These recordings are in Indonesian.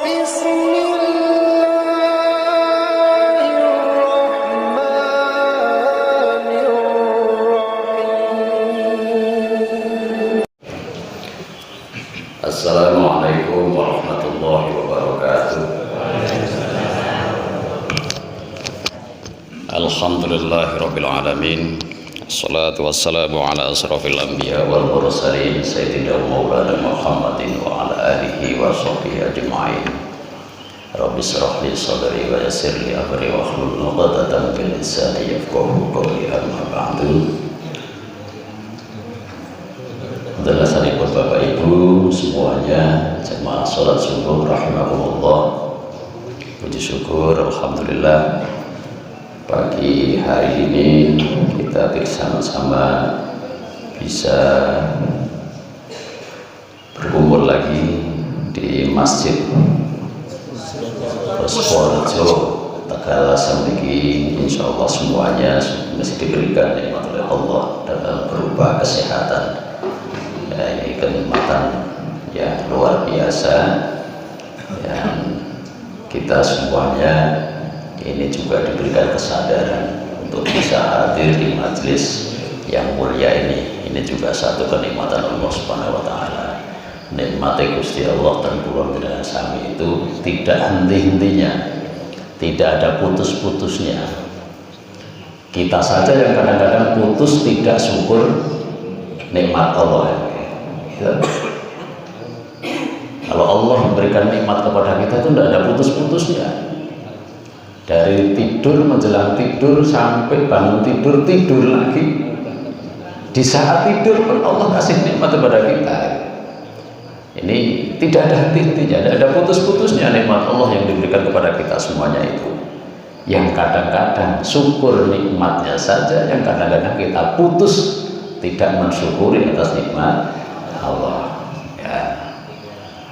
Assalamualaikum warahmatullahi wabarakatuh. Alhamdulillahirabbil alamin. Assalatu wassalamu ala asrofil anbiya wal mursalin sayyidina maulana Muhammadin wa ala alihi wa sahbihi ajma'in. Rabbi shrah li sadri wa yassir li amri wa hlul 'uqdatam min lisani yafqahu qawli. Amma ba'du. Alhamdulillah, Bapak Ibu semuanya, jemaah sholat subuh rahimakumullah. Puji syukur alhamdulillah pagi hari ini kita bersama-sama bisa berkumpul lagi di Masjid Purworejo Tegal Samriki. Insyaallah semuanya masih diberikan nikmat oleh Allah dalam berupa kesehatan, ini kenikmatan yang luar biasa, yang kita semuanya ini juga diberikan kesadaran untuk bisa hadir di majelis yang mulia ini. Ini juga satu kenikmatan Allah Subhanahu wa taala. Nikmati Gusti Allah dan kula dengan sami itu tidak henti-hentinya, tidak ada putus-putusnya. Kita saja yang kadang-kadang putus tidak syukur nikmat Allah. Kalau Allah memberikan nikmat kepada kita itu tidak ada putus-putusnya. Dari tidur menjelang tidur sampai bangun tidur, tidur lagi. Di saat tidur pun Allah kasih nikmat kepada kita. Ini tidak ada henti-hentinya, tidak ada putus-putusnya nikmat Allah yang diberikan kepada kita semuanya itu. Yang kadang-kadang syukur nikmatnya saja, yang kadang-kadang kita putus tidak mensyukuri atas nikmat Allah, ya.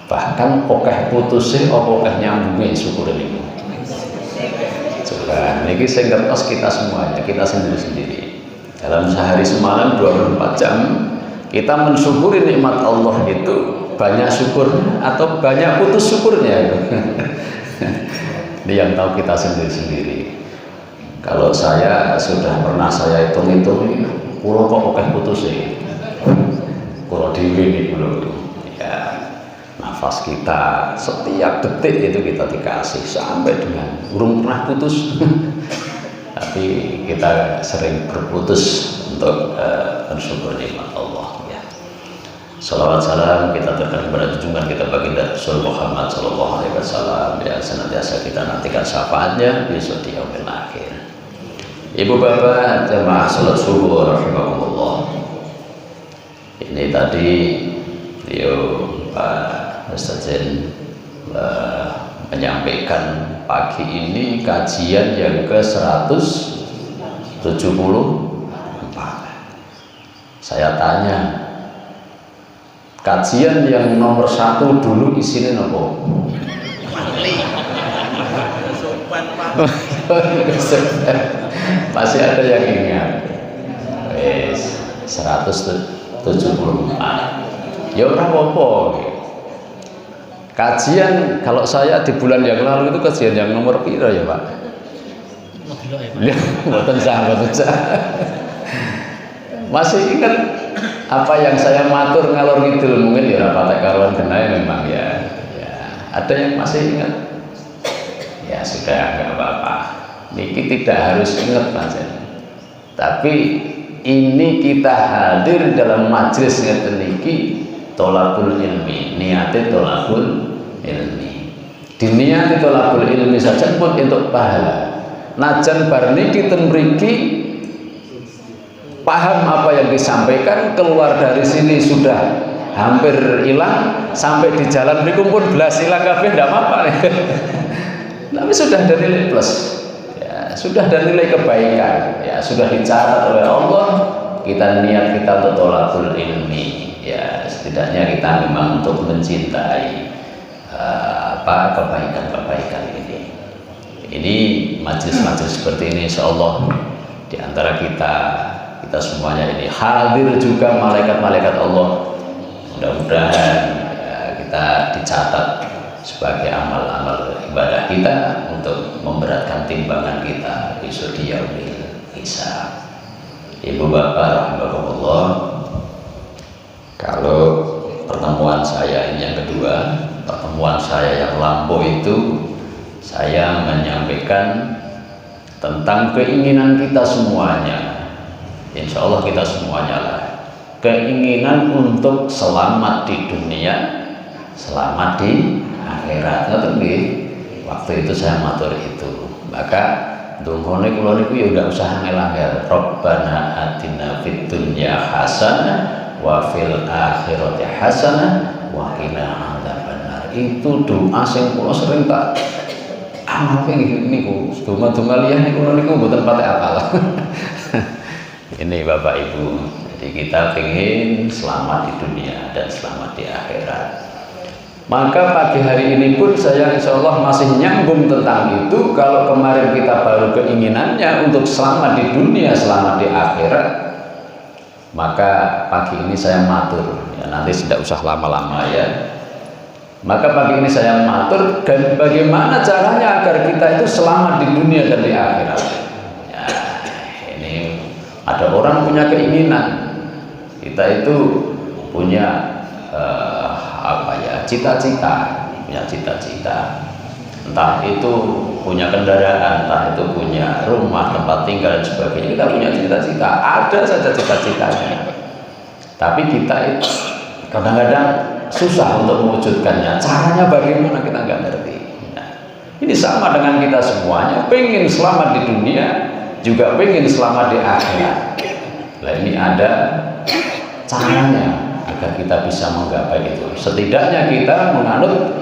Bahkan okeh putusnya, okeh nyambungnya syukur ini. Coba, ini saya ngertos kita semuanya, kita sendiri-sendiri. Dalam sehari semalam 24 jam kita mensyukuri nikmat Allah itu banyak syukurnya atau banyak putus syukurnya. Ini yang tahu kita sendiri-sendiri. Kalau saya sudah pernah saya hitung-hitung, pulau kok okeh putusnya. Kalau dewi dulu ya, nafas kita setiap detik itu kita dikasih sampai dengan belum pernah putus. Tapi kita sering berputus untuk bersyukur nikmat Allah, ya. Salawat salam kita terkait kepada junjungan kita baginda Rasul Muhammad sallallahu alaihi wasallam, yang senantiasa kita nantikan syafaatnya besok di yaumil akhir. Ibu bapak jemaah salat subuh rahimakumullah. Ini tadi Pak Ustaz Zain menyampaikan pagi ini kajian yang ke-174. Saya tanya, kajian yang nomor 1 dulu isinya apa? Masih ada yang ingat? 174. Ya ora apa-apa. Kajian kalau saya di bulan yang lalu itu kajian yang nomor piro ya, Pak? Mboten sah. Masih ingat apa yang saya matur ngalor ngidul, mungkin ya ora patek karuan genah memang ya. Ya, ada yang masih ingat? Ya sudah, enggak apa-apa. Niki tidak harus ingat pancen. Tapi ini kita hadir dalam majelis ngeten niki tolabul ilmi, niate tolabul ilmi. Diniati tolabul ilmi saja pun untuk pahala. Najan bar niki ten mriki paham apa yang disampaikan, keluar dari sini sudah hampir hilang, sampai di jalan mriku pun belas hilang kabeh ndak apa-apa. Tapi sudah ada nilai plus. Sudah ada nilai kebaikan, ya sudah dicatat oleh Allah. Kita niat kita untuk tolabul ilmi, ya setidaknya kita memang untuk mencintai kebaikan-kebaikan ini. Ini majelis-majelis seperti ini, insya Allah di antara kita semuanya ini hadir juga malaikat-malaikat Allah. Mudah-mudahan ya, kita dicatat sebagai amal-amal ibadah kita untuk memberatkan timbangan kita besok di yaumil hisab. Ibu bapak rahimahullah, kalau pertemuan saya ini yang kedua, pertemuan saya yang lampau itu saya menyampaikan tentang keinginan kita semuanya, insya Allah kita semuanya lah, keinginan untuk selamat di dunia, selamat di akhirat. Waktu itu saya matur itu, maka dungane kula niku ya ndak usah angel-angel. Rabbana atina fid dunya hasanah wa fil akhirati hasanah wa qina adzabannar. Itu doa sing kula sering tak amalke niku. Donga-donga liyane kula niku mboten pate apal. Ini Bapak Ibu, jadi kita ingin selamat di dunia dan selamat di akhirat. Maka pagi hari ini pun saya insya Allah masih nyambung tentang itu. Kalau kemarin kita baru keinginannya untuk selamat di dunia, selamat di akhirat, maka pagi ini saya matur, ya nanti tidak usah lama-lama ya. Maka pagi ini saya matur, dan bagaimana caranya agar kita itu selamat di dunia dan di akhirat. Ya, ini ada orang punya keinginan, kita itu punya cita-cita, punya cita-cita, entah itu punya kendaraan, entah itu punya rumah, tempat tinggal dan sebagainya. Kita punya cita-cita, ada saja cita-citanya, tapi kita itu kadang-kadang susah untuk mewujudkannya. Caranya bagaimana kita nggak ngerti. Nah, ini sama dengan kita semuanya, pengen selamat di dunia, juga pengen selamat di akhirat. Nah, ini ada caranya agar kita bisa menggapai itu. Setidaknya kita menganut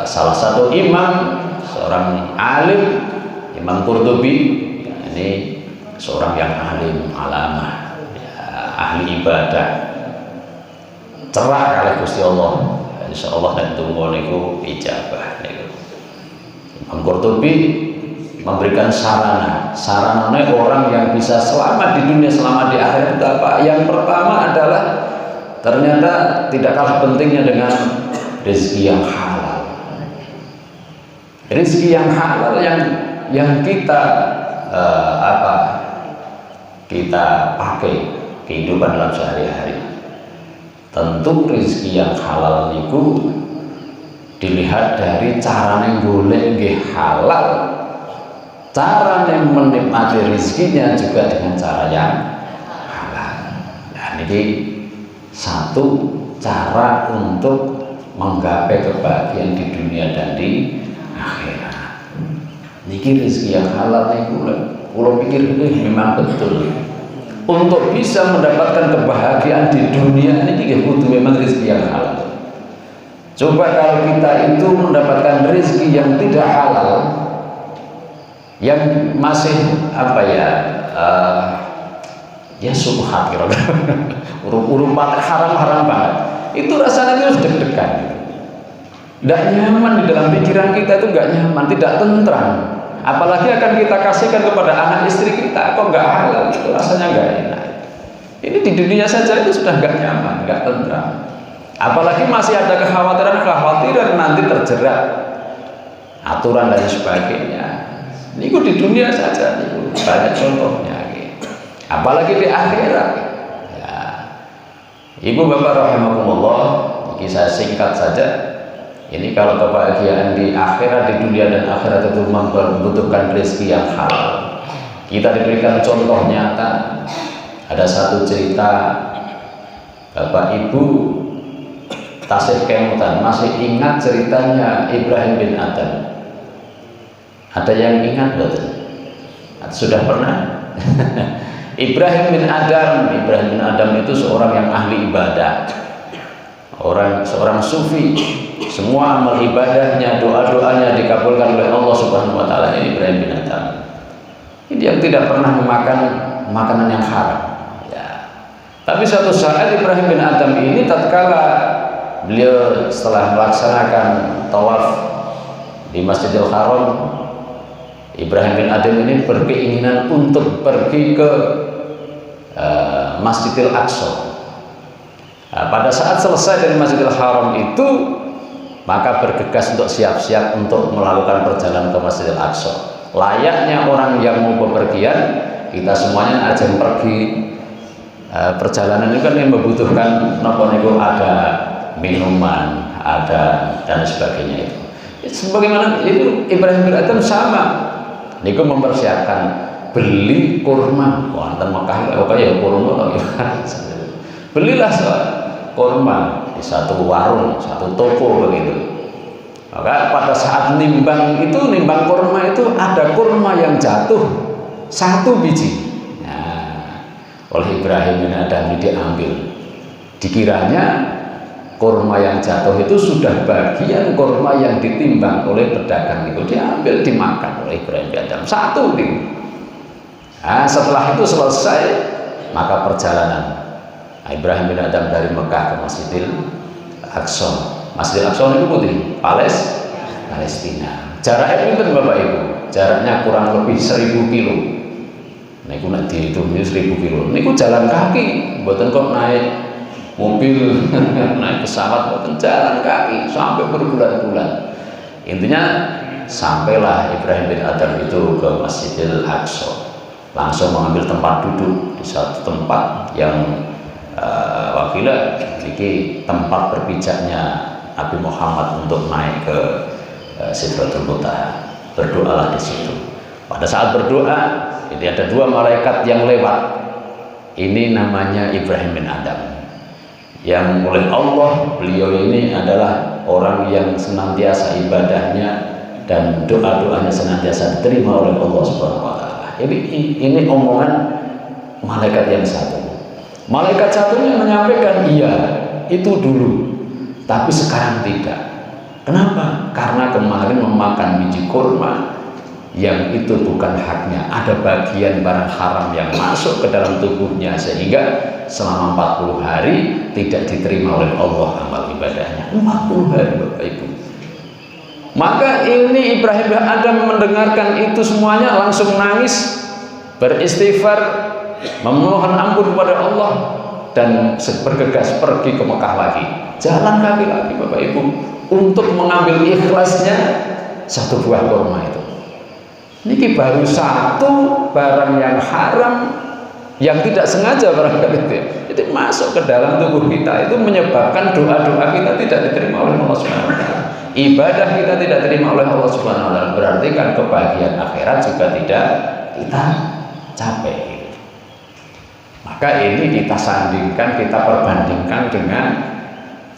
salah satu imam, seorang alim, Imam Qurtubi. Ini seorang yang alim, alamah, ya, ahli ibadah, cerah kali Gusti Allah. Insya Allah dan tunggu niku ijabah niku. Imam Qurtubi memberikan sarananya orang yang bisa selamat di dunia, selamat di akhirat itu apa? Yang pertama adalah ternyata tidak kalah pentingnya dengan rezeki yang halal. Rezeki yang halal yang kita kita pakai kehidupan dalam sehari-hari. Tentu rezeki yang halal itu dilihat dari caranya golek nggih halal. Cara yang menikmati rezekinya juga dengan cara yang halal. Nah, ini satu cara untuk menggapai kebahagiaan di dunia dan di akhirat. Niki rezeki yang halal nih, kalau pikir ini memang betul. Untuk bisa mendapatkan kebahagiaan di dunia ini butuh memang rezeki yang halal. Coba kalau kita itu mendapatkan rezeki yang tidak halal, yang masih ya subhat kira-kira urut haram-haram banget, itu rasanya itu deg-degan, tidak nyaman di dalam pikiran kita, itu nggak nyaman, tidak tentram. Apalagi akan kita kasihkan kepada anak istri kita, kok nggak halal, itu rasanya nggak enak. Ini di dunia saja itu sudah nggak nyaman, nggak tentram, apalagi masih ada kekhawatiran nanti terjerat aturan dan sebagainya. Ini di dunia saja, banyak contohnya. Apalagi di akhirat. Ya. Ibu bapak rahimakumullah, ini saya singkat saja. Ini kalau kebahagiaan di akhirat, di dunia dan akhirat itu membutuhkan rezeki yang halal. Kita diberikan contoh nyata. Ada satu cerita, bapak ibu tasih kemutan, masih ingat ceritanya Ibrahim bin Adam? Ada yang ingat betul? Sudah pernah? Ibrahim bin Adam itu seorang yang ahli ibadah, seorang sufi. Semua amal ibadahnya, doa-doanya dikabulkan oleh Allah Subhanahu wa taala. Ini Ibrahim bin Adam. Ini yang tidak pernah memakan makanan yang haram. Ya. Tapi suatu saat Ibrahim bin Adam ini tatkala beliau setelah melaksanakan tawaf di Masjidil Haram, Ibrahim bin Adam ini berkeinginan untuk pergi ke Masjidil Aqsa. Nah, pada saat selesai dari Masjidil Haram itu, maka bergegas untuk siap-siap untuk melakukan perjalanan ke Masjidil Aqsa. Layaknya orang yang mau bepergian, kita semuanya ajeng pergi perjalanan itu kan yang membutuhkan nopo niku, ada minuman, ada dan sebagainya itu. Sebagaimana itu Ibrahim bin Adham sama, niku mempersiapkan beli kurma. Wonten Mekah kok ya kurma lho. Belilah kurma di satu warung, satu toko begitu. Maka pada saat nimbang kurma itu ada kurma yang jatuh 1 biji. Nah, oleh Ibrahim bin Adham diambil. Dikiranya kurma yang jatuh itu sudah bagian kurma yang ditimbang oleh pedagang itu, diambil dimakan oleh Ibrahim bin Adham 1 itu. Nah, setelah itu selesai, maka perjalanan Ibrahim bin Adham dari Mekah ke Masjidil Aqsa. Masjidil Aqsa itu putih, Palestina. Jaraknya itu Bapak Ibu, jaraknya kurang lebih 1000 kilo. Niku nek dihitung 1000 kilo. Niku jalan kaki, mboten kok naik mobil, naik pesawat, mboten, jalan kaki sampai berbulan-bulan. Intinya sampailah Ibrahim bin Adham itu ke Masjidil Aqsa. Langsung mengambil tempat duduk di satu tempat yang wakilah ini tempat berpijaknya Nabi Muhammad untuk naik ke Sidratul Muntaha. Berdoalah di situ. Pada saat berdoa, ini ada 2 malaikat yang lewat. Ini namanya Ibrahim bin Adham. Yang oleh Allah, beliau ini adalah orang yang senantiasa ibadahnya dan doa-doanya senantiasa diterima oleh Allah Subhanahu wa taala. Ini omongan malaikat yang satu. Malaikat satunya menyampaikan, iya itu dulu, tapi sekarang tidak. Kenapa? Karena kemarin memakan biji kurma yang itu bukan haknya, ada bagian barang haram yang masuk ke dalam tubuhnya, sehingga selama 40 hari tidak diterima oleh Allah amal ibadahnya. 40 hari Bapak Ibu. Maka ini Ibrahim bin Adham mendengarkan itu semuanya langsung nangis, beristighfar, memohon ampun kepada Allah, dan bergegas pergi ke Mekah lagi, jalan kaki lagi Bapak Ibu, untuk mengambil ikhlasnya 1 buah kurma itu. Niki baru 1 barang yang haram yang tidak sengaja barangkali itu masuk ke dalam tubuh kita, itu menyebabkan doa-doa kita tidak diterima oleh Allah Subhanahu wa taala. Ibadah kita tidak diterima oleh Allah Subhanahu wa taala, berarti kan kebahagiaan akhirat juga tidak kita capai. Maka ini kita sandingkan, kita perbandingkan dengan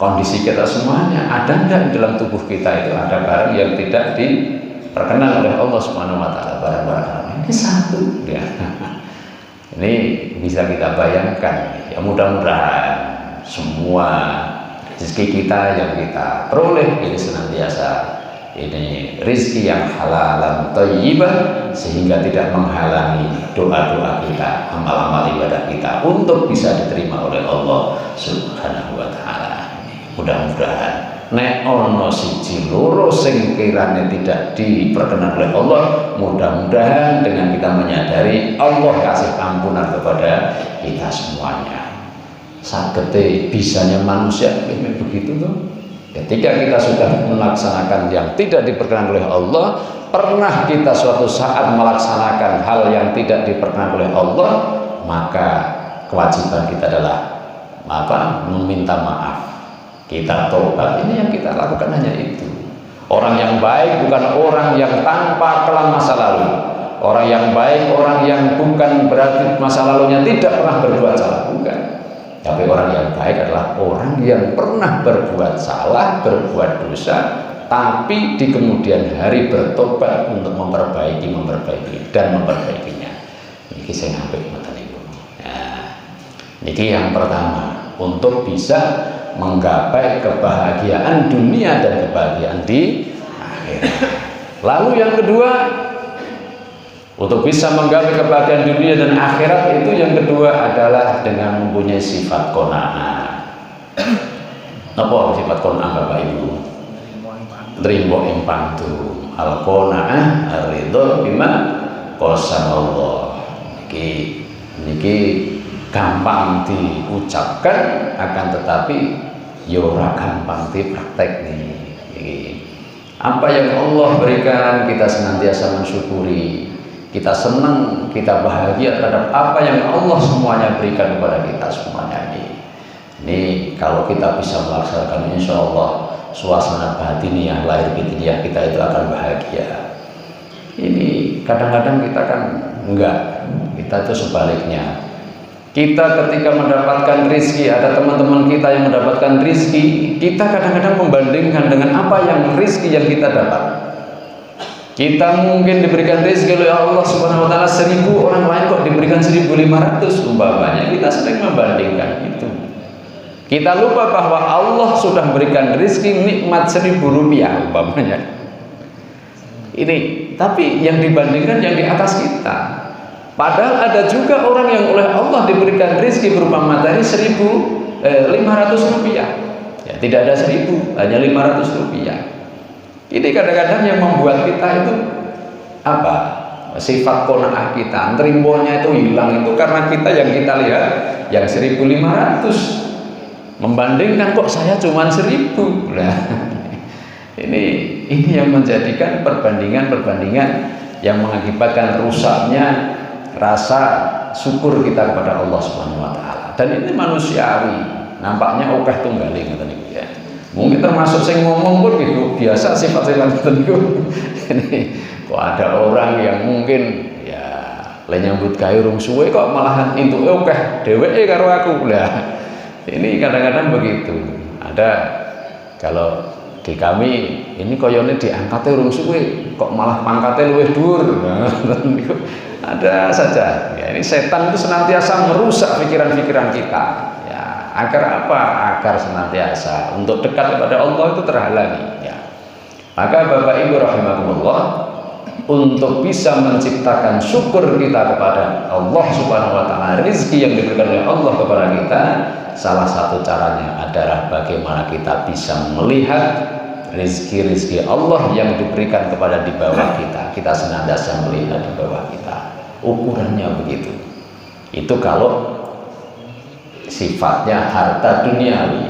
kondisi kita semuanya. Ada enggak di dalam tubuh kita itu ada barang yang tidak diperkenan oleh Allah Subhanahu wa taala, barang-barang haram. Ini 1 ya. Ini bisa kita bayangkan. Ya mudah-mudahan semua rezeki kita yang kita peroleh ini senantiasa ini rezeki yang halal dan thayyibah, sehingga tidak menghalangi doa-doa kita, amal-amal ibadah kita untuk bisa diterima oleh Allah Subhanahu wa taala. Mudah-mudahan nek ono siji loro sing kirane tidak diperkenan oleh Allah, mudah-mudahan dengan kita menyadari Allah kasih ampunan kepada kita semuanya. Sagete bisanya manusia begitu tuh. Ketika kita sudah melaksanakan yang tidak diperkenan oleh Allah, pernah kita suatu saat melaksanakan hal yang tidak diperkenan oleh Allah, maka kewajiban kita adalah meminta maaf. Kita tobat. Ini yang kita lakukan hanya itu. Orang yang baik bukan orang yang tanpa kelam masa lalu. Orang yang baik, orang yang bukan berarti masa lalunya tidak pernah berbuat salah, bukan. Tapi orang yang baik adalah orang yang pernah berbuat salah, berbuat dosa, tapi di kemudian hari bertobat untuk memperbaikinya dan memperbaikinya. Ini saya ngambil mata ibu. Nah, ini yang pertama, untuk bisa menggapai kebahagiaan dunia dan kebahagiaan di akhirat. Lalu yang kedua, untuk bisa menggapai kebahagiaan dunia dan akhirat itu yang kedua adalah dengan mempunyai sifat qanaah. Apa sifat qanaah Bapak Ibu? Rimbo ing pantu, al qanaah ar-ridho bima qasamallah. Niki gampang diucapkan, akan tetapi ya ora gampang dipraktek nih. Apa yang Allah berikan kita senantiasa mensyukuri, kita senang, kita bahagia terhadap apa yang Allah semuanya berikan kepada kita semuanya ini kalau kita bisa melaksanakan, insya Allah suasana batiniah, lahir batiniah kita itu akan bahagia. Ini kadang-kadang kita kan enggak, kita itu sebaliknya. Kita ketika mendapatkan rizki, ada teman-teman kita yang mendapatkan rizki, kita kadang-kadang membandingkan dengan apa yang rizki yang kita dapat. Kita mungkin diberikan rizki oleh Allah Subhanahu Wa Taala 1000, orang lain kok diberikan 1500 umpamanya. Kita sering membandingkan itu. Kita lupa bahwa Allah sudah memberikan rizki nikmat 1000 rupiah umpamanya. Ini, tapi yang dibandingkan yang di atas kita. Padahal ada juga orang yang oleh Allah diberikan rezeki berupa materi 1500 rupiah. Ya, tidak ada 1000, hanya 500 rupiah. Ini kadang-kadang yang membuat kita itu apa? Sifat qanaah kita, nerimbonya itu hilang itu karena kita yang kita lihat yang 1500 membandingkan kok saya cuma 1000. Nah, ini yang menjadikan perbandingan-perbandingan yang mengakibatkan rusaknya rasa syukur kita kepada Allah Subhanahu Wa Taala. Dan ini manusiawi, nampaknya okeh tunggaling ya. Mungkin termasuk saya ngomong pun gitu, biasa sifat-sifat tertentu. Ini kok ada orang yang mungkin ya nyambut gawe rung suwe kok malahan entuke okeh dheweke karo aku. Lah ini kadang-kadang begitu. Ada kalau di kami ini koyone diangkatnya rung suwe kok malah pangkatnya luwih dhuwur. Ada saja ya, ini setan itu senantiasa merusak pikiran-pikiran kita ya, agar apa? Agar senantiasa untuk dekat kepada Allah itu terhalangi ya. Maka Bapak Ibu rahimakumullah, untuk bisa menciptakan syukur kita kepada Allah Subhanahu Wa Taala, rezeki yang diberikan oleh Allah kepada kita, salah satu caranya adalah bagaimana kita bisa melihat rezeki-rezeki Allah yang diberikan kepada di bawah kita. Kita senantiasa melihat di bawah kita. Ukurannya begitu. Itu kalau sifatnya harta duniawi.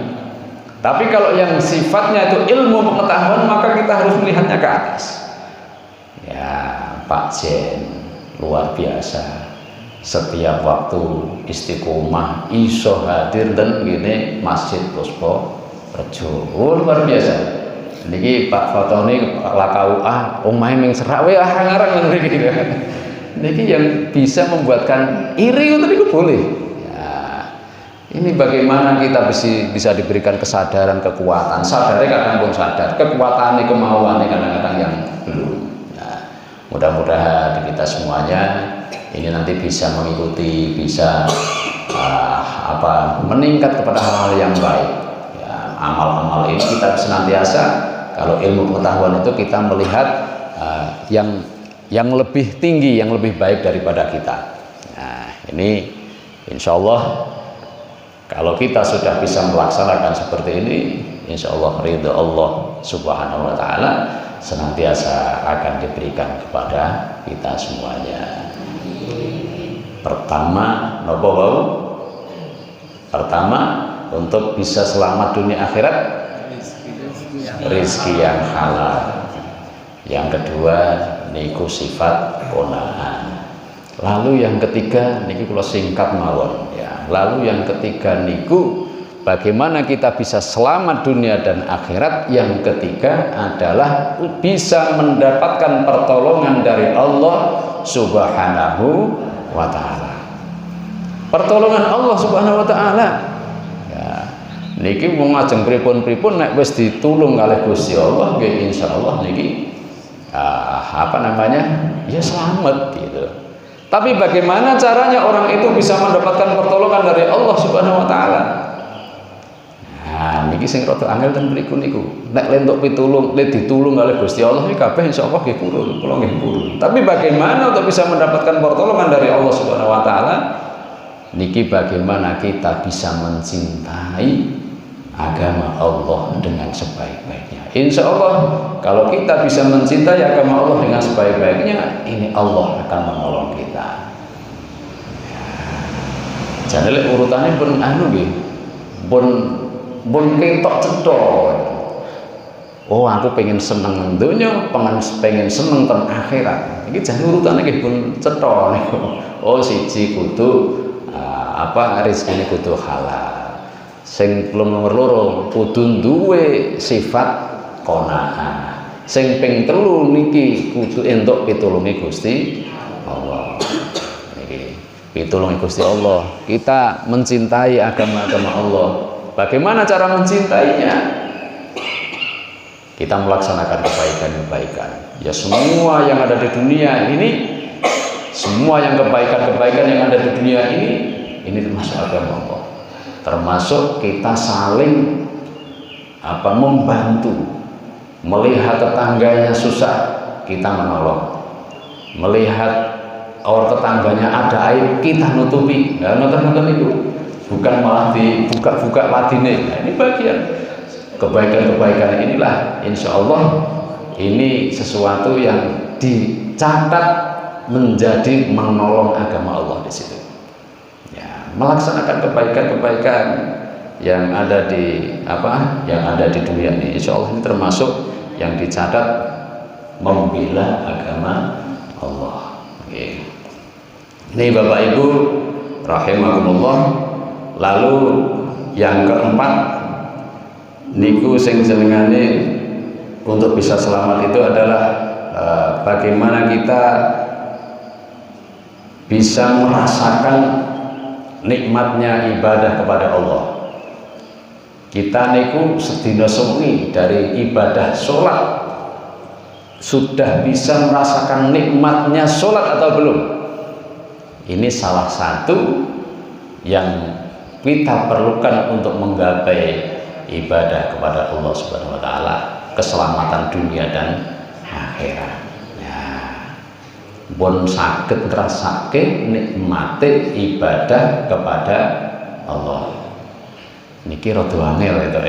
Tapi kalau yang sifatnya itu ilmu pengetahuan, maka kita harus melihatnya ke atas. Ya, Pak Jen luar biasa. Setiap waktu istiqomah iso hadir dan gini Masjid Puspo Rejo. Luar biasa. Niki Pak Fatoni lakau omahe ming serak we ngarang ngriki. Niki yang bisa membuatkan iri itu niku boleh. Ya, ini bagaimana kita bisa diberikan kesadaran, kekuatan. Sadarnya kadang pun sadar, kekuatan kemauan kadang-kadang yang belum. Nah, mudah-mudahan kita semuanya ini nanti bisa mengikuti, bisa meningkat kepada hal-hal yang baik. Ya, amal-amal ini kita senantiasa. Kalau ilmu pengetahuan itu kita melihat yang lebih tinggi, yang lebih baik daripada kita. Nah, ini insya Allah kalau kita sudah bisa melaksanakan seperti ini, insya Allah ridha Allah Subhanahu Wa Taala senantiasa akan diberikan kepada kita semuanya. Pertama, nopo wau? Pertama, untuk bisa selamat dunia akhirat, rezeki yang halal. Yang kedua niku sifat qanaah. Lalu yang ketiga niki kula singkat mawon ya. Lalu yang ketiga niku bagaimana kita bisa selamat dunia dan akhirat. Yang ketiga adalah bisa mendapatkan pertolongan dari Allah Subhanahu Wa Taala. Pertolongan Allah Subhanahu Wa Taala. Niki wong ajeng pripun-pripun nek wis ditulung kalih Gusti Allah nggih insyaallah niki ya selamat gitu. Tapi bagaimana caranya orang itu bisa mendapatkan pertolongan dari Allah Subhanahu Wa Taala? Nah, niki sing rada angel ten mriku niku. Nek lentuk pitulung, ditulung kalih Gusti Allah iki kabeh insyaallah nggih purun, kula nggih purun. Tapi bagaimana untuk bisa mendapatkan pertolongan dari Allah Subhanahu Wa Taala? Niki bagaimana kita bisa mencintai agama Allah dengan sebaik-baiknya. Insya Allah kalau kita bisa mencintai agama Allah dengan sebaik-baiknya, ini Allah akan menolong kita. Jadi urutannya pun anu nggih, pun ketok cetha. Oh, aku pengen seneng dunya, pengen seneng ten akhirat. Iki jan urutane nggih pun cetha niku. Oh, siji kudu rezekine kudu halal. Sing nomor loro kudu duwe sifat qanaah. Sing ping telu niki kudu entuk pitulunge Gusti Allah. Niki pitulunge Gusti Allah. Kita mencintai agama-agama Allah. Bagaimana cara mencintainya? Kita melaksanakan kebaikan-kebaikan. Ya semua yang ada di dunia ini, semua yang kebaikan-kebaikan yang ada di dunia ini termasuk agama Allah. Termasuk kita saling membantu. Melihat tetangganya susah, kita menolong. Melihat orang tetangganya ada aib, kita nutupi. Nah, nonton itu bukan malah dibuka-buka ladine. Nah, ini bagian kebaikan-kebaikan inilah, insya Allah ini sesuatu yang dicatat menjadi menolong agama Allah di situ. Ya, melaksanakan kebaikan-kebaikan yang ada di dunia ini, insya Allah ini termasuk yang dicatat membela agama Allah. Oke. Ini Bapak Ibu rahimakumullah. Lalu yang keempat niku sing jenengane untuk bisa selamat itu adalah bagaimana kita bisa merasakan nikmatnya ibadah kepada Allah. Kita niku sedina sewengi dari ibadah sholat sudah bisa merasakan nikmatnya sholat atau belum? Ini salah satu yang kita perlukan untuk menggapai ibadah kepada Allah Subhanahu wa taala, keselamatan dunia dan akhirat. Ya. Bon saged ngrasake nikmate ibadah kepada Allah. Niki rada angel to.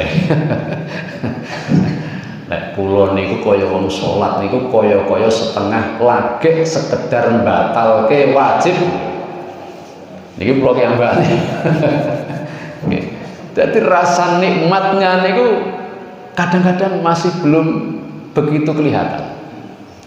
Nek kula niku kaya wong salat niku kaya setengah lagi sekedar batalke wajib. Niki kula kiambane. Nggih. Jadi rasa nikmatnya niku kadang-kadang masih belum begitu kelihatan,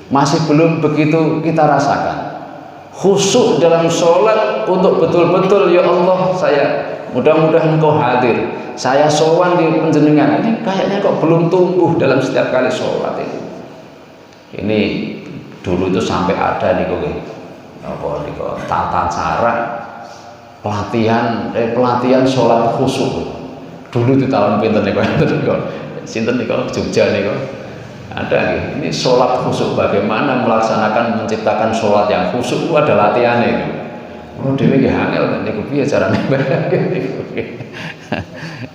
masih belum begitu kita rasakan. Khusyuk dalam sholat untuk betul-betul ya Allah, saya mudah-mudahan Engkau hadir, saya sowan di panjenengan. Ini kayaknya kok belum tumbuh dalam setiap kali sholat itu. Ini dulu itu sampai ada niku tata cara pelatihan sholat khusyuk. Dulu di tahun pinten niku sinten niku Jogja niku ada nih. Ini sholat khusyuk, bagaimana melaksanakan menciptakan sholat yang khusyuk itu ada latihannya gitu. Oh dewe nggih angel niku piye carane.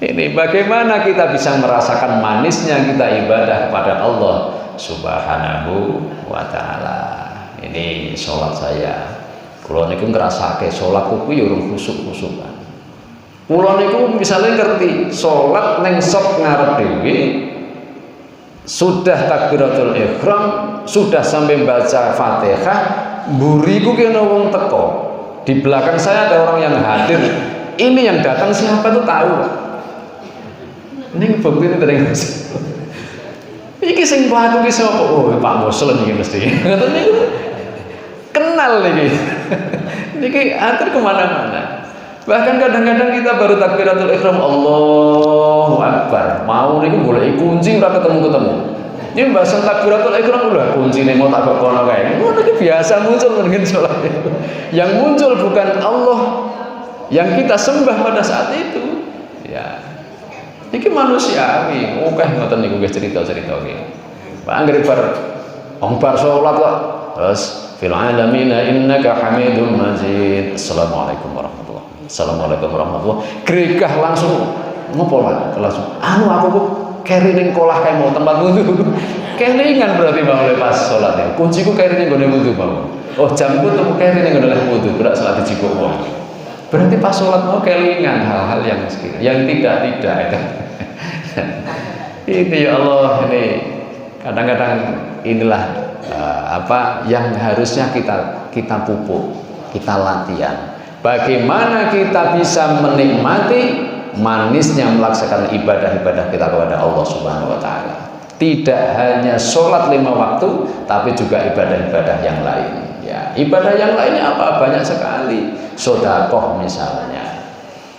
Ini bagaimana kita bisa merasakan manisnya kita ibadah kepada Allah Subhanahu wa taala. Ini sholat saya. Kula niku ngrasake sholat kuwi ya urung khusyuk-khusyukan. Kula niku misalnya ngerti sholat neng sop ngarep dhewe sudah takbiratul ihram, sudah sampai baca Fatihah, mburiku kena wong teko. Di belakang saya ada orang yang hadir. Ini yang datang siapa tuh tahu. Ning bukti tadi iki sing pelaku ki sapa? Oh, Pak Muslim iki mesti. Ngoten niku. Kenal niki. Niki atur kemana-mana. Bahkan kadang-kadang kita baru takbiratul ihram Allahu Akbar, mau niku golek kunci ora ketemu-ketemu. Ini bahasa takbiratul ihram udah kuncine mau tak kono kae. Ngono iki biasa muncul dengan salat. Yang muncul bukan Allah yang kita sembah pada saat itu. Ya. Iki manusiawi. Oke ngoten niku guys cerita-cerita iki. Pak anggere bar salat kok terus fil alamin innaka hamidum majid. Assalamualaikum warahmatullahi. Assalamualaikum warahmatullahi. Gregah langsung ngopo lah langsung. Aku kok keri ning kolah kae mau tempat wudu. Kelingan berarti mau lepas salat ya. Kunciku keri ning gone wudu mau. Oh jamku tuh keri ning gone wudu, berak salat dijikuk wong. Berarti pas salat mau kelingan hal-hal yang tidak itu. Ini ya Allah, ini kadang-kadang inilah yang harusnya kita pupuk, kita latihan. Bagaimana kita bisa menikmati manisnya melaksanakan ibadah-ibadah kita kepada Allah Subhanahu wa taala. Tidak hanya sholat 5 waktu, tapi juga ibadah-ibadah yang lain. Ya, ibadah yang lainnya apa? Banyak sekali. Sedekah misalnya.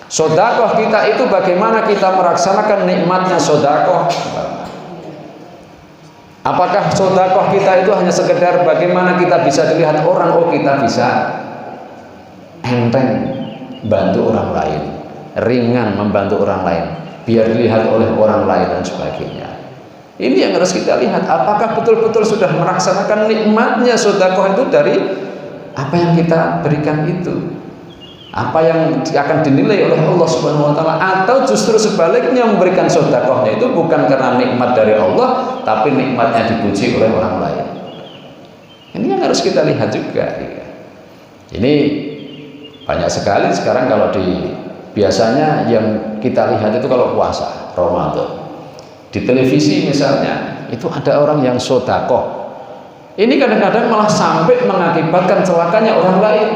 Sedekah kita itu bagaimana kita melaksanakan nikmatnya sedekah? Apakah sedekah kita itu hanya sekedar bagaimana kita bisa dilihat orang, oh kita bisa enteng bantu orang lain, ringan membantu orang lain, biar dilihat oleh orang lain dan sebagainya. Ini yang harus kita lihat, apakah betul-betul sudah melaksanakan nikmatnya sedekah itu dari apa yang kita berikan itu, apa yang akan dinilai oleh Allah Subhanahu wa taala, atau justru sebaliknya memberikan sedekahnya itu bukan karena nikmat dari Allah, tapi nikmatnya dipuji oleh orang lain. Ini yang harus kita lihat juga. Ini banyak sekali sekarang kalau biasanya yang kita lihat itu kalau puasa Ramadan di televisi misalnya, itu ada orang yang sedekah. Ini kadang-kadang malah sampai mengakibatkan celakanya orang lain.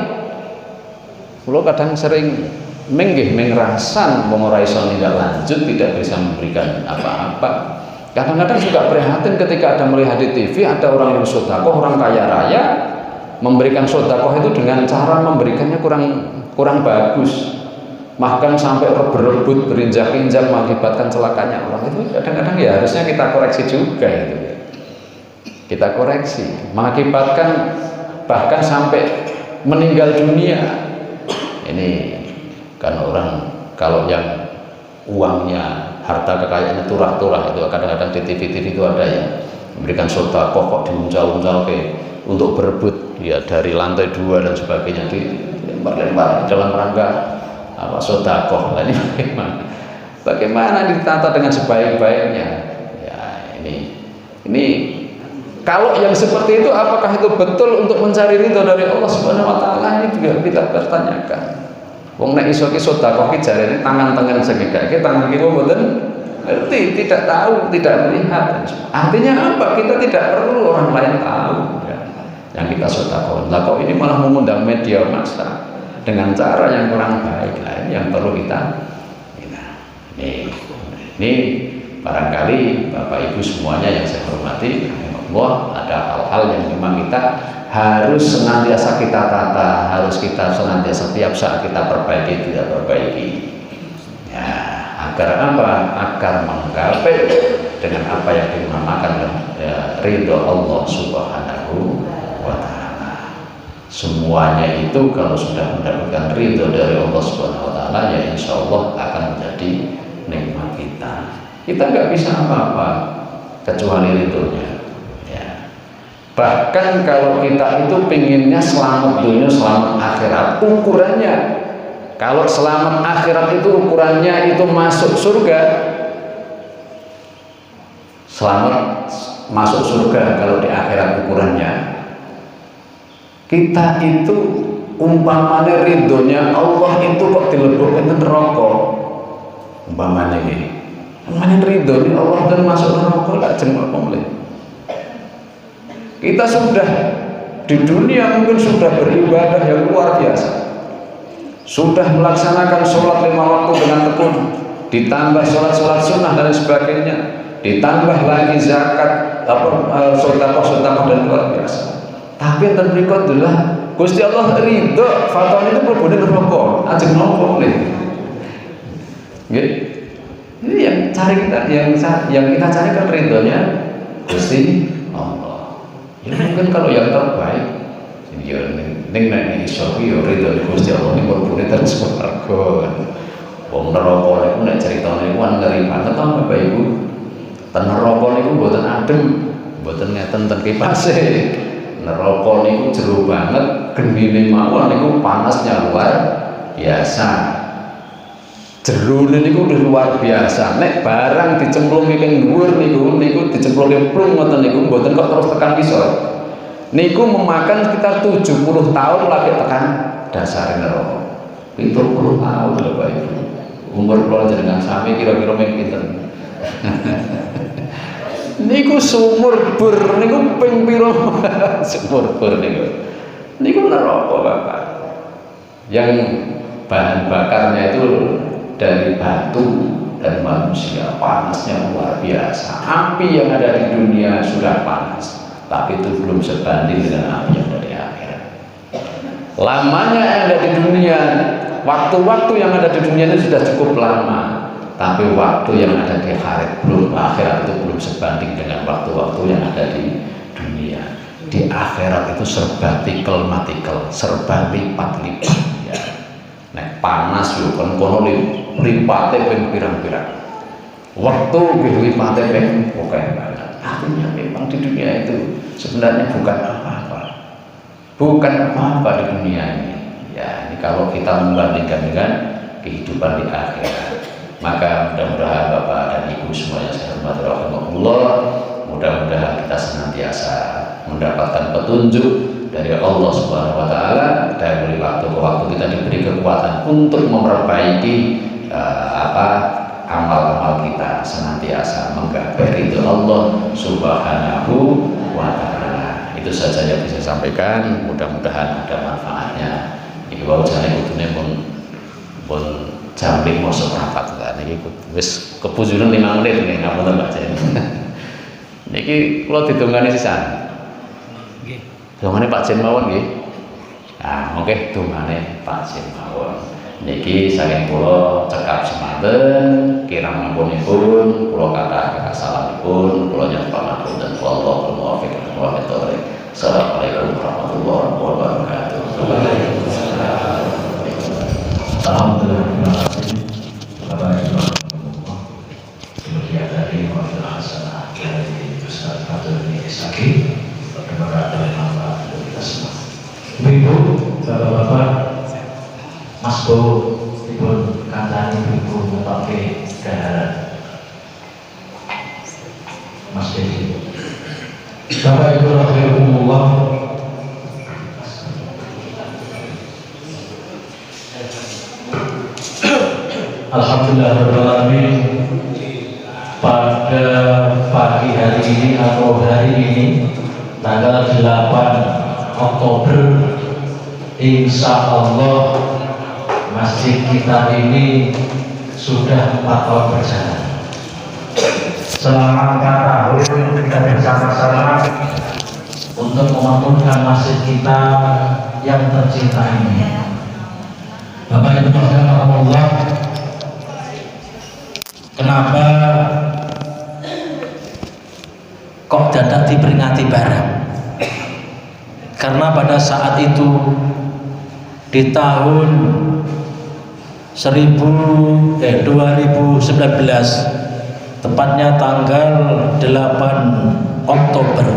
Kulo kadang sering mengrasan wong ora iso tindak lanjut, tidak bisa memberikan apa-apa. Kadang-kadang juga prihatin ketika ada melihat di TV ada orang yang sedekah, orang kaya raya memberikan sedekah itu dengan cara memberikannya kurang bagus. Bahkan sampai berebut berinjak-injak mengakibatkan celakanya orang itu. Kadang-kadang ya harusnya kita koreksi juga itu. Kita koreksi, mengakibatkan bahkan sampai meninggal dunia. Ini kan orang kalau yang uangnya, harta kekayaannya turah-turah itu kadang-kadang di TV-TV itu ada yang memberikan sedekah kok diuncal-uncal untuk berebut ya dari lantai 2 dan sebagainya, dilempar-lempar dalam rangka apa sedekah. Ini bagaimana ditata dengan sebaik-baiknya ya. Ini kalau yang seperti itu apakah itu betul untuk mencari ridho dari Allah Subhanahu wa taala? Ini juga kita pertanyakan. Wong nek iso ki sedekah ki jarene tangan-tangan segegake tangan ki mboten ngerti, tidak tahu, tidak melihat. Artinya apa? Kita tidak perlu orang lain tahu ya, yang kita sedekah. Lah kok ini malah mengundang media massa dengan cara yang kurang baik lah, yang perlu kita ini barangkali Bapak Ibu semuanya yang saya hormati, ada hal-hal yang memang kita harus senantiasa kita tata, harus kita senantiasa setiap saat kita perbaiki, ya, agar apa? Agar menggapai dengan apa yang dinamakan ya, ridho Allah Subhanahu wa taala. Semuanya itu kalau sudah mendapatkan ridho dari Allah Subhanahu wa taala, ya insya Allah akan menjadi nikmat kita. Kita nggak bisa apa-apa kecuali ridhonya ya. Bahkan kalau kita itu pinginnya selamat dunia selamat akhirat, ukurannya kalau selamat akhirat itu ukurannya itu masuk surga, selamat masuk surga kalau di akhirat ukurannya, kita itu umpamanya ridhonya Allah itu kok dilebokkan ke neraka, umpamanya ini umpamanya ridhonya Allah dan masuk neraka gak jengkel pemulih. Kita sudah di dunia mungkin sudah beribadah yang luar biasa, sudah melaksanakan sholat 5 waktu dengan tekun, ditambah sholat sunnah dan sebagainya, ditambah lagi zakat, sedekah dan luar biasa. Tapi yang berikut adalah Gusti Allah ridho fatwa itu berbeda neraka ajeng nopo nih. Ini yang kita cari kan ridhonya Gusti Allah. Ya mungkin kalau yang terbaik ya ning iso yo ridho Gusti Allah ning berbeda terus swarga. Wong neraka niku nek critane niku ngeri banget to Bapak Ibu. Ten neraka niku mboten adem, mboten ngeten ten kipase. Neraka niku jero banget, genine mawon niku panasnya luar biasa. Jerone niku luar biasa. Nek barang dicemplungi ning dhuwur niku dicemplungi plung ngoten niku mboten kok terus tekan kisor. Niku memakan sekitar 70 tahun lagi tekan dasar neraka. 70 tahun Bapak Ibu. Umur kula jenengan sami kira-kira mung pinten. Niku sumur bur niku ping pira sumur bur niku neraka Bapak, yang bahan bakarnya itu dari batu dan manusia panasnya luar biasa. Api yang ada di dunia sudah panas, tapi itu belum sebanding dengan api yang ada di akhirat. Lamanya yang ada di dunia, waktu-waktu yang ada di dunia itu sudah cukup lama, tapi waktu yang ada di akhirat itu belum sebanding dengan waktu-waktu yang ada di dunia. Di akhirat itu serba matikel, serba lipat-lipat ya. Nek panas yo kon kono lipate ping pirang-pirang. Waktu lipate ping oke banget. Artinya memang di dunia itu sebenarnya bukan apa-apa. Bukan apa-apa di dunia ini. Ya, ini kalau kita membandingkan dengan kehidupan di akhirat. Maka mudah-mudahan Bapak dan Ibu semuanya saya hormati rahimakumullah, mudah-mudahan kita senantiasa mendapatkan petunjuk dari Allah Subhanahu wa taala, dari waktu ke waktu kita diberi kekuatan untuk memperbaiki amal-amal kita, senantiasa menggapai ridho Allah Subhanahu wa taala. Itu saja yang bisa saya sampaikan, mudah-mudahan ada manfaatnya. Iki wae jane kudune pun jam 5 seprapat kan iki wis kepujuran 5 menit nih ngapunten Mbak Jen. Niki kula didongani sisan. Nggih. Dongane Pak Jen mawon nggih. Nah, mongke dongane Pak Jen mawon. Niki saking kula cekap semanten kirang mampunipun kula kathah salamipun kula nyapa dan wallahu muwaffiq wa hidayah. Assalamualaikum warahmatullahi wabarakatuh. Alhamdulillah. Bapak Ibu kemudian dari Majelis Hasanah dari Ustaz Abdul Nisaki, terima kasih Bapak dan kita semua. Ibu, Bapak-bapak, Mas Bo, Ibu kandani Ibu pakai daharan. Mas Dedi. Bapak Ibu rahimahumullah. Alhamdulillahirrahmanirrahim. Pada pagi hari ini atau hari ini tanggal 8 Oktober, insya Allah masjid kita ini sudah 4 tahun berjalan. Selama 4 tahun kita bersama-sama untuk memakmurkan masjid kita yang tercinta ini. Bapak Ibu Allah, kenapa kok dadak diperingati barang? Karena pada saat itu di tahun 2019, tepatnya tanggal 8 Oktober,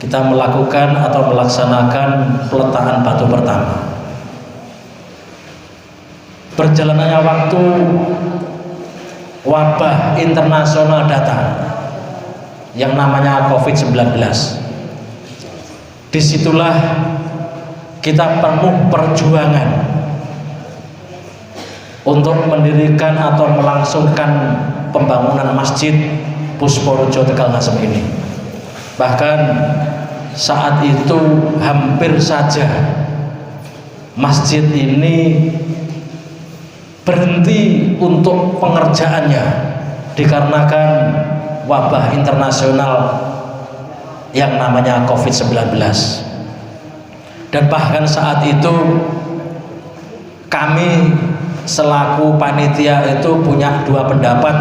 kita melakukan atau melaksanakan peletakan batu pertama. Perjalanannya waktu, wabah internasional datang yang namanya COVID-19. Disitulah kita penuh perjuangan untuk mendirikan atau melangsungkan pembangunan masjid Pusporejo Tegal Ngasem ini. Bahkan saat itu hampir saja masjid ini berhenti untuk pengerjaannya dikarenakan wabah internasional yang namanya COVID-19. Dan bahkan saat itu kami selaku panitia itu punya 2 pendapat.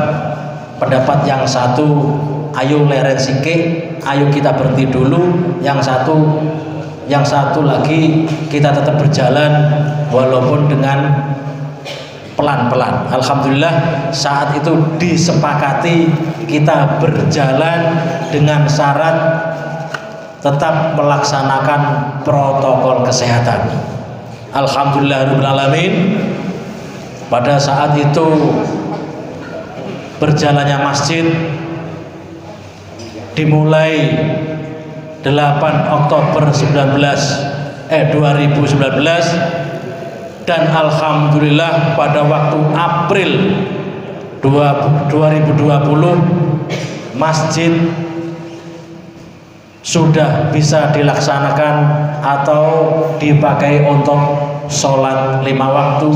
Pendapat yang satu, ayo leren sikik, ayo kita berhenti dulu. Yang satu lagi kita tetap berjalan walaupun dengan pelan-pelan. Alhamdulillah saat itu disepakati kita berjalan dengan syarat tetap melaksanakan protokol kesehatan. Alhamdulillahirabbil alamin. Pada saat itu berjalannya masjid dimulai 8 Oktober 2019 dan alhamdulillah pada waktu April 2020 masjid sudah bisa dilaksanakan atau dipakai untuk sholat 5 waktu,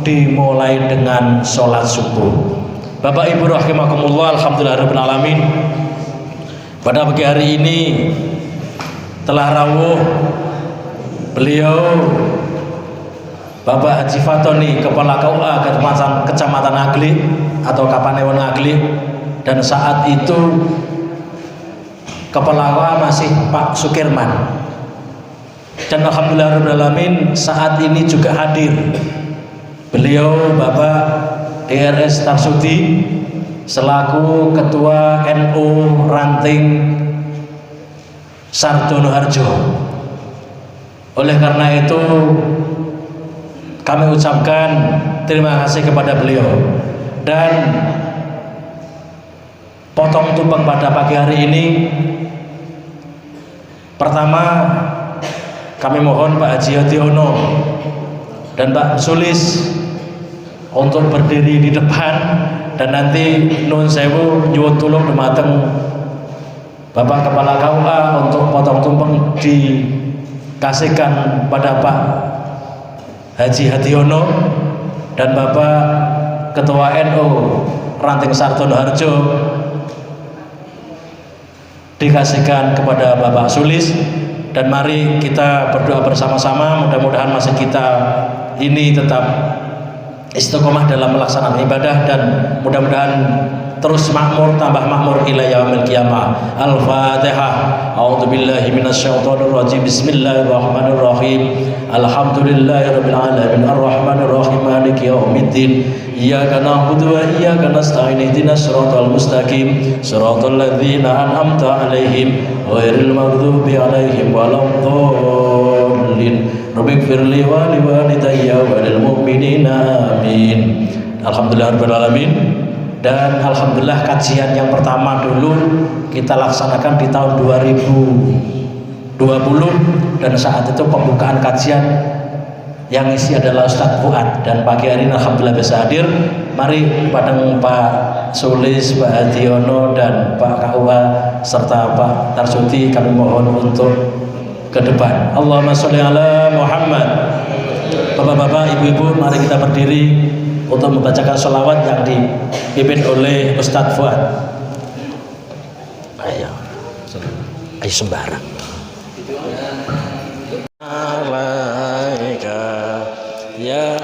dimulai dengan sholat subuh. Bapak Ibu rahimakumullah, alhamdulillahirabbil alamin. Pada pagi hari ini telah rawuh beliau Bapak Haji Fatoni, Kepala KUA Kecamatan Aglik atau Kapanewon Aglik, dan saat itu Kepala KUA masih Pak Sukirman. Dan alhamdulillahirabbil alamin saat ini juga hadir beliau Bapak DRS Tarsudi selaku Ketua NU Ranting Sardono Harjo. Oleh karena itu kami ucapkan terima kasih kepada beliau, dan potong tumpeng pada pagi hari ini. Pertama, kami mohon Pak Haji Hadiono dan Pak Sulis untuk berdiri di depan, dan nanti nun sewu nyuwun tulung dumateng Bapak Kepala KUA untuk potong tumpeng dikasihkan pada Pak Haji Hadiono dan Bapak Ketua NU Ranting Sardono Harjo dikasihkan kepada Bapak Sulis. Dan mari kita berdoa bersama-sama, mudah-mudahan masa kita ini tetap istiqomah dalam melaksanakan ibadah, dan mudah-mudahan terus makmur, tambah makmur ila yaumil qiyamah. Al-Fatihah. A'udzubillahi minasyaitonir rajim. Bismillahirrahmanirrahim. Alhamdulillahirabbil alamin arrahmanir rahim maliki yaumiddin. Iyyaka na'budu wa iyyaka nasta'in. Ihdinas siratal mustaqim. Siratal ladzina an'amta 'alaihim ghairil maghdubi 'alaihim waladdallin. Rabbighfirli wa liwalidayya wa lil mu'minina amin. Alhamdulillahirabbil alamin. Dan alhamdulillah kajian yang pertama dulu kita laksanakan di tahun 2020, dan saat itu pembukaan kajian yang isi adalah Ustadz Fuad, dan pagi hari ini alhamdulillah bisa hadir. Mari bareng Pak Sulis, Pak Hadiono, dan Pak KUA serta Pak Tarsudi kami mohon untuk ke depan. Allahumma sholli ala Muhammad. Bapak-bapak, ibu-ibu, mari kita berdiri untuk membacakan sholawat yang dipimpin oleh Ustadz Fuad. Ayo sembarang. Alaika ya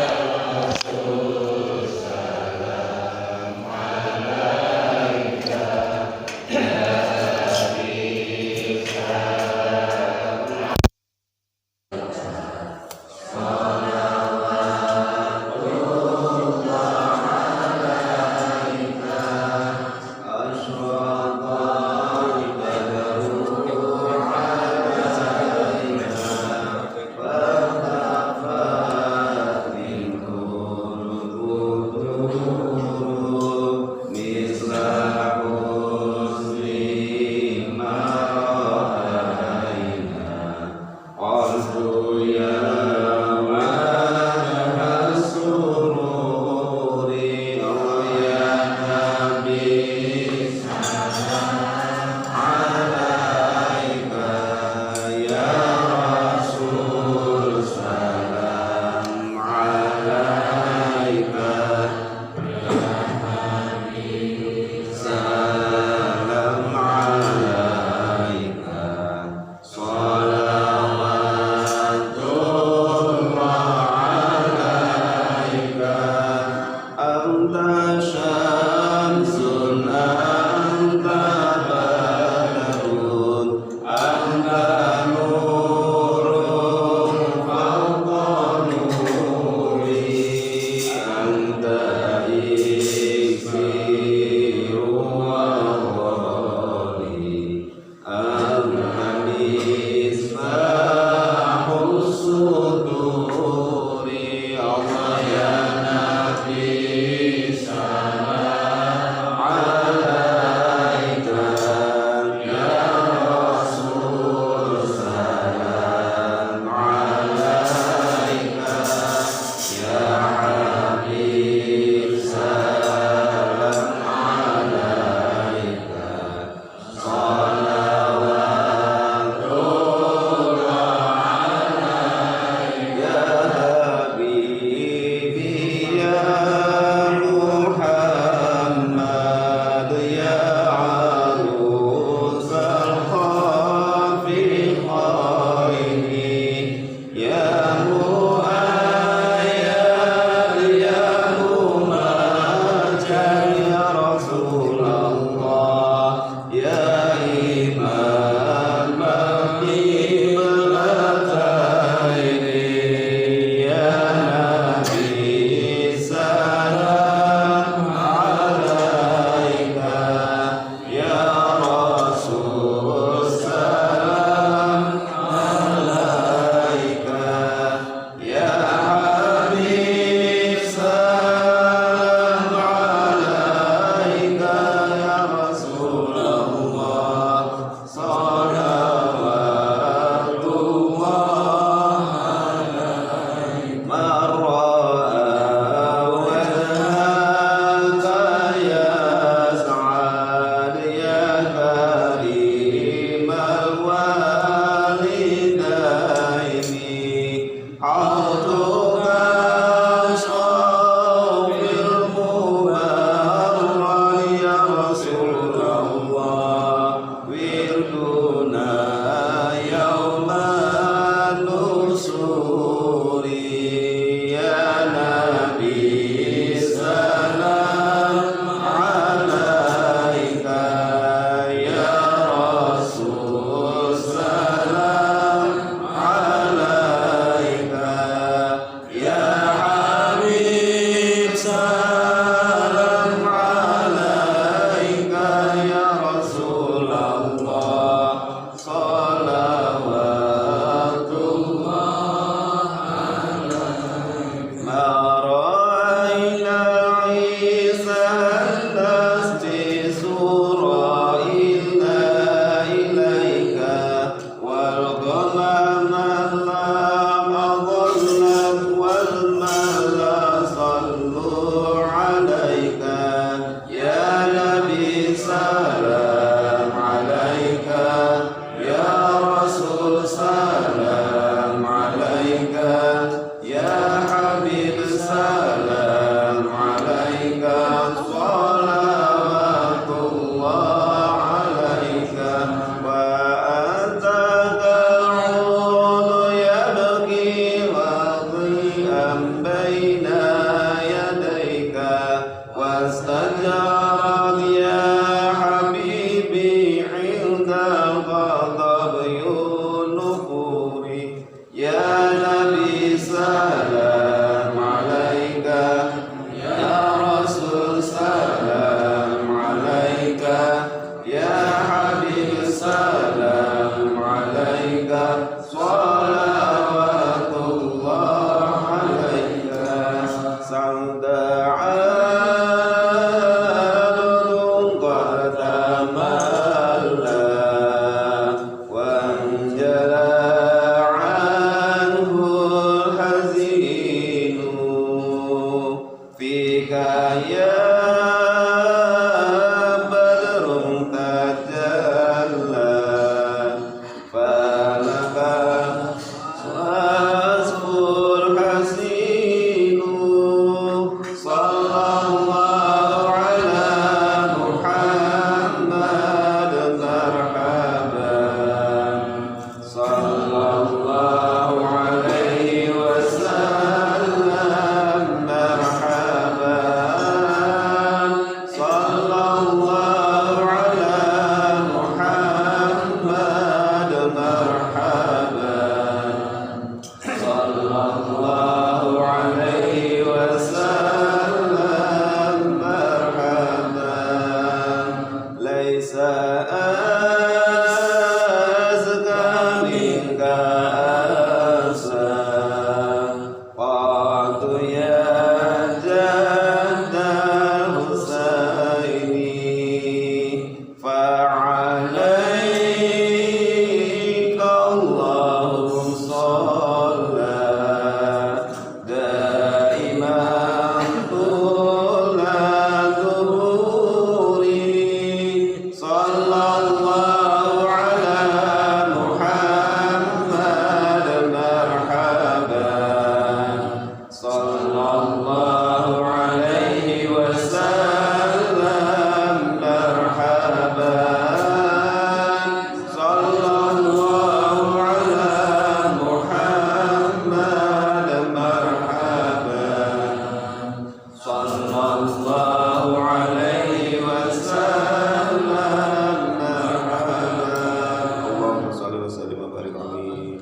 وسلم وبارك عليه.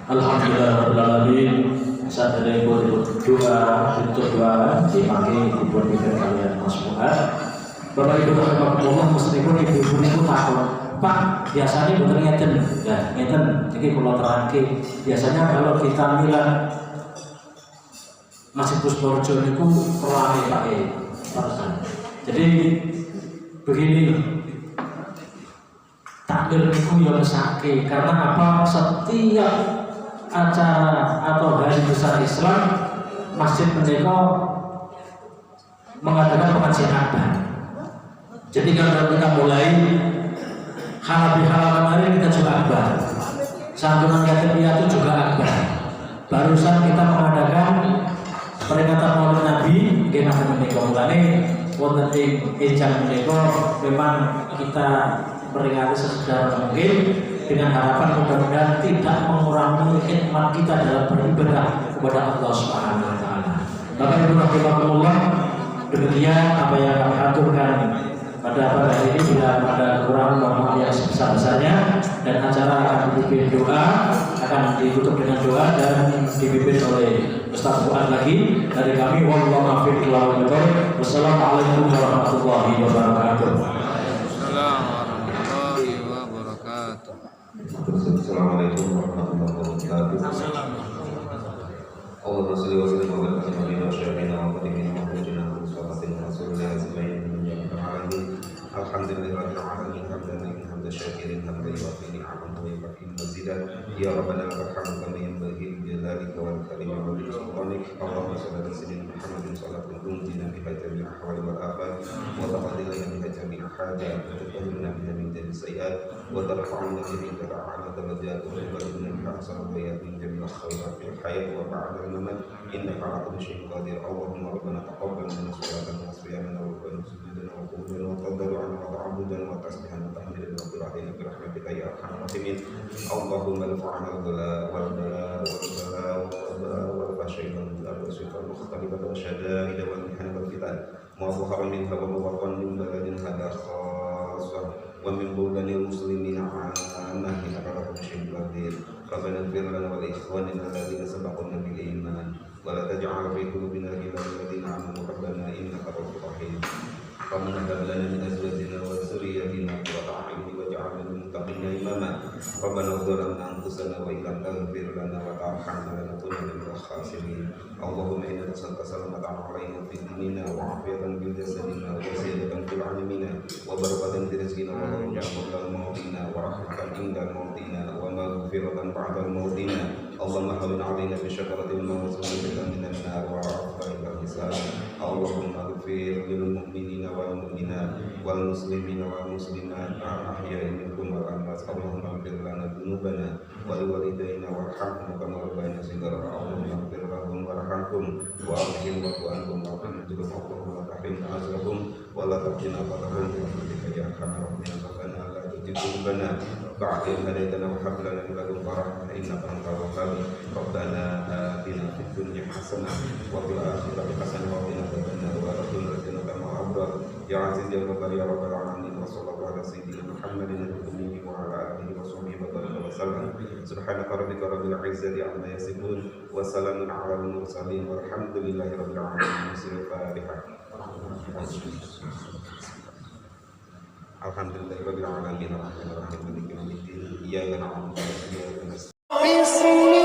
Alhamdulillahirrahmanirrahim. Saat ada ibu doa dipakai ibu pikir kalian Mas Fuad. Bapak Ibu rahimahullah, meskipun ibu-ibu itu takut, Pak, biasanya bener ngeten, ya ngeten. Jadi kalau terangke, biasanya kalau kita bilang Masjid Pusporejo itu perlame Pak Jadi begini, takbir itu yang sakit karena apa? Setiap acara atau hari besar Islam, masjid mereka mengadakan pengajian akbar. Jadi kalau kita mulai halal hari kita juga akbar, santunan yatim piatu juga akbar. Barusan kita mengadakan peringatan Maulid Nabi, kita mereka mulai wonten ing ejang mereka memang kita peringati sesegera mungkin dengan harapan mudah-mudahan tidak mengurangi khidmat kita dalam beribadah kepada Allah Subhanahu wa taala. Bapak Ibu rahimahullah, demikian apa yang kami aturkan pada hari ini. Bila ada kekurangan mohon maaf yang sebesar-besarnya, dan acara akan dipimpin doa, akan ditutup dengan doa dan dipimpin oleh Ustaz Fuad lagi dari kami. Wallahu a'lam bishawab. Wassalamualaikum warahmatullahi wabarakatuh. Assalamualaikum warahmatullahi wabarakatuh. Allahumma shalli wa sallim ala sayyidina wa syafiina wa qadimina wa hujjina wa salatina wa rasulina ajma'in ya rabbal alamin. Alhamdulillahirabbil alamin hamdan syakirin hamdan yuwaffi ni'amahu wa yukafi mazidan. Ya rabbana lakal hamdu kama yanbaghi li jalalika wal karimi wa li sultanik. Allahumma shalli ala sayyidina Muhammadin sallallahu alaihi wa biha jami'al ahwali wal afat wa taqaddil lana biha jami'al hajat wa tutahhirna biha min jami'is sayyi'at wa tarfa'na biha ila a'la darajat wa tubayyana biha asal bayat min jami'il khairat fil hayat wa ba'da إنك على كل شيء قدير. اللهم ربنا تقبل منا صلاتنا وصيامنا وركوعنا وسجودنا وقعودنا وتضرعنا وتعبدنا وتسبيحنا وتحميدنا وبرحمتك برحمتك يا أرحم الراحمين. اللهم ارفعنا البلاء والبلاء والفحشاء والأسوء المختلفة والشدائد والمحن والفتن ما ظهر منها وما بطن من بلدنا هذا خاصة ومن بلدان المسلمين عامة إنك على كل شيء قدير. ربنا اغفر لنا ولإخواننا الذين سبقونا بالإيمان ولا تجعل في قلوبنا غلا للذين آمنوا ربنا إنك رؤوف رحيم. ربنا هب لنا من أزواجنا وذرياتنا قرة أعين واجعلنا للمتقين إماما. ربنا ظلمنا أنفسنا وإن لم تغفر لنا وترحمنا لنكونن من الخاسرين. اللهم إنا نسألك سلامة علينا في ديننا وعافية في جسدنا وزيادة في علمنا وبركة في رزقنا ورجاء قبل موتنا ورحمة عند موتنا ومغفرة بعد موتنا. اللهم هون علينا بشكرة الموت ونجنا من النار وعافنا إلى الحساب. اللهم اغفر للمؤمنين والمؤمنات والمسلمين والمسلمات الأحياء منهم والأموات. اللهم اغفر لنا ذنوبنا ولوالدينا وارحمهم كما ربينا صغارا. اللهم اغفر لهم وارحمهم وأرحمهم واعف عنهم واغفر لهم ولا تحرمنا أجرهم ولا تفتنا قدرهم برحمتك يا أرحم الراحمين. ربنا لا تزغ قلوبنا بعد إذ هديتنا وهب لنا من لدنك رحمة إنك أنت الوهاب. ربنا آتنا في الدنيا حسنة وفي الآخرة حسنة وقنا عذاب النار وأدخلنا الجنة مع الأبرار يا عزيز يا غفار يا رب العالمين. وصلى الله على سيدنا محمد النبي وعلى آله وصحبه وسلم. سبحانك ربك رب العزة عما يصفون وسلام على المرسلين والحمد لله رب العالمين. سورة الفاتحة. Alhamdulillahirabbil alamin arrahmanirrahim maliki yaumiddin iyyaka na'budu wa iyyaka nasta'in.